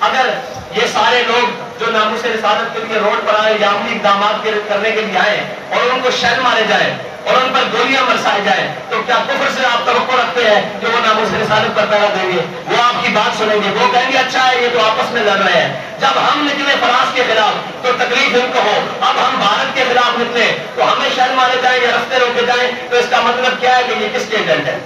اگر یہ سارے لوگ جو ناموس رسالت کے لیے روڈ پر آئے یا عملی اقدامات کرنے کے لیے آئے اور ان کو شہد مارے جائیں اور ان پر گولیاں برسائی جائیں، تو کیا کفر سے آپ توقع رکھتے ہیں کہ وہ ناموس رسالت پر پیغام دیں گے؟ وہ آپ کی بات سنیں گے، وہ کہیں گے اچھا ہے یہ تو آپس میں لڑ رہے ہیں۔ جب ہم نکلے فرانس کے خلاف تو تکلیف ان کو ہو، اب ہم بھارت کے خلاف نکلے تو ہمیں شہد مارے جائیں یا رستے روکے جائیں، تو اس کا مطلب کیا ہے کہ یہ کس کے ایجنٹ ہے؟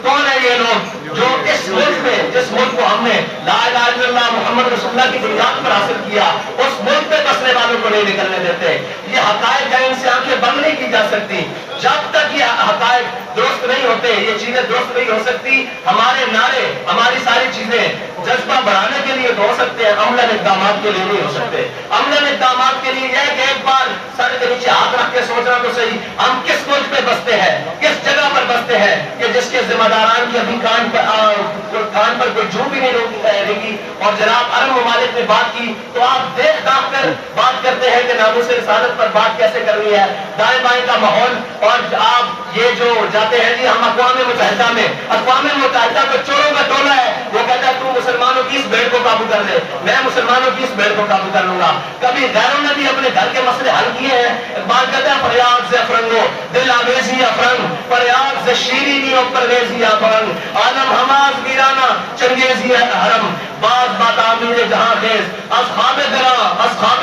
کون ہے یہ لوگ جو اس ملک میں، جس ملک کو ہم نے لا الہ الا اللہ محمد رسول اللہ کی بنیاد پر حاصل کیا، اس ملک پہ بسنے والوں کو نہیں نکلنے دیتے؟ یہ حقائق ہیں، ان سے آنکھیں بند نہیں کی جا سکتی جب تک یہ حقائق درست نہیں ہوتے، یہ چیزیں درست نہیں ہو سکتی۔ ہمارے نعرے، ہماری ساری چیزیں جذبہ بڑھانے کے لیے تو ہو سکتے ہیں، عملاً اقدامات کے لیے نہیں ہو سکتے۔ عملاً اقدامات کے لیے یہ کہ ایک بار سر کے نیچے ہاتھ رکھ کے سوچنا تو صحیح، ہم کس ملک پہ بستے ہیں، کس جگہ پر بستے ہیں کہ جس کے ذمہ داران کی ابھی کان پر کوئی جھوٹ بھی نہیں رہے گی۔ اور جناب عرب ممالک نے بات کی تو آپ دیکھ داخ کر بات کرتے ہیں کہ ناموس رسالت پر بات کیسے کرنی ہے، دائیں بائیں کا ماحول۔ اور آپ یہ جو جاتے ہیں جی ہم اقوام متحدہ میں، اقوام متحدہ تو چوروں کا ٹولہ ہے، وہ کہتا ہے تو مسلمانوں کی اس بھیڑ کو قابو کر دے، میں مسلمانوں کی اس بھیڑ کو قابو کر لوں گا۔ کبھی غیروں نے بھی اپنے گھر کے مسئلے حل کیے ہیں۔ اقبال کہتا ہے فریاد سے افرنگو دل آویزی افرنگ، فریاد سے شیرینی و پرویزی افرنگ، عالم حماس ویرانہ چنگیزی حرم، باز بات آمیر جہاں خیز، اصحاب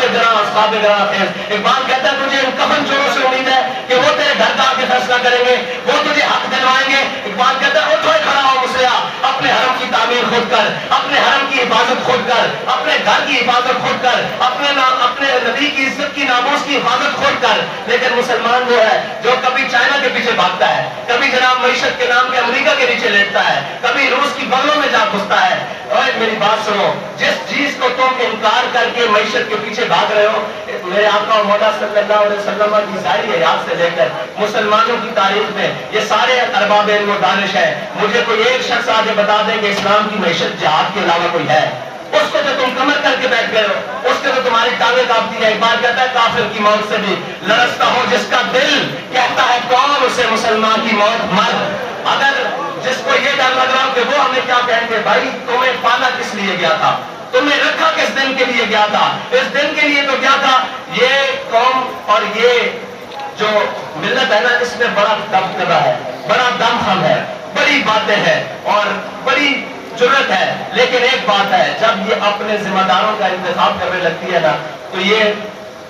گراں خیز۔ اقبال کہتا ہے تجھے ان کفن چوروں سے امید ہے کہ وہ تیرے گھر کا آگے فیصلہ کریں گے، وہ تجھے حق دلوائیں گے۔ اقبال کہتا ہے اٹھو کھڑا ہو مسلح، اپنے حرم کی تعمیر خود کر، اپنے حرم کی حفاظت خود کر، اپنے گھر کی حفاظت خود کر، اپنے نبی کی عزت کی ناموس کی حفاظت خود کر۔ لیکن مسلمان وہ ہے جو کبھی چائنا کے پیچھے بھاگتا ہے، کبھی جناب معیشت کے نام پہ امریکہ کے نیچے لیٹتا ہے، کبھی روس کی بغلوں میں جا گھستا ہے۔ اور میری بات سنو، جس چیز کو تم انکار کر کے معیشت کے پیچھے بھاگ رہے ہو، میرے آقا و مولا صلی اللہ علیہ وسلم کی ظاہری حیات سے لے کر مسلمانوں کی تاریخ میں یہ سارے ارباب علم و دانش ہے۔ مجھے کوئی ایک شخص آگے بتا دے کہ اسلام کی معیشت جہاد کے علاوہ کوئی ہے؟ اس کو جو تم کمر کر کے بیٹھ گئے ہو، اس کے تو تمہاری ٹانگیں کانپتی ہیں۔ اقبال کہتا ہے کافر کی موت سے بھی لرزتا ہو جس کا دل، کہتا ہے کون اسے مسلمان کی موت مر۔ اگر جس کو یہ ڈر لگ رہا ہو کہ وہ ہمیں کیا کہیں گے، بھائی تمہیں پالا کس لیے گیا تھا، تمہیں رکھا کس دن کے لیے گیا تھا؟ اس دن کے لیے تو کیا تھا؟ یہ قوم اور یہ جو ملت ہے نا، اس میں بڑا دبدبہ ہے، بڑا دم خم ہے، بڑی باتیں ہیں اور بڑی جرت ہے۔ لیکن ایک بات ہے، جب یہ اپنے ذمہ داروں کا انتخاب کرنے لگتی ہے نا تو یہ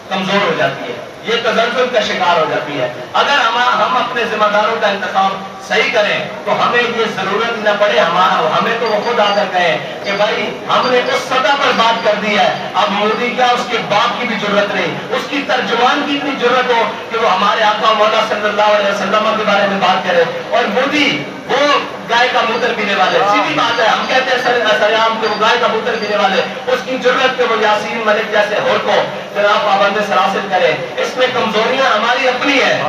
کمزور ہو جاتی ہے، یہ تزلزل کا شکار ہو جاتی ہے۔ اگر ہم اپنے ذمہ داروں کا انتخاب صحیح کریں تو ہمیں یہ ضرورت نہ پڑے، ہمیں تو وہ خود آ کر کہیں کہ بھائی ہم نے اس سطح پر بات کر دی ہے، اب مودی کیا اس کے باپ کی بھی ضرورت نہیں، اس کی ترجمان کی اتنی ضرورت ہو کہ وہ ہمارے آقا مولا صلی اللہ علیہ وسلم کے بارے میں بات کرے۔ اور مودی وہ گائے کا موتر پینے والے، سیدھی بات ہے، ہم کہتے ہیں سریام کہ وہ گائے کا موتر پینے والے، اس کی ضرورت کہ وہ یاسین ملک جیسے ہور کو جناب پابند سراسل کرے۔ اس میں کمزوریاں ہماری اپنی ہے۔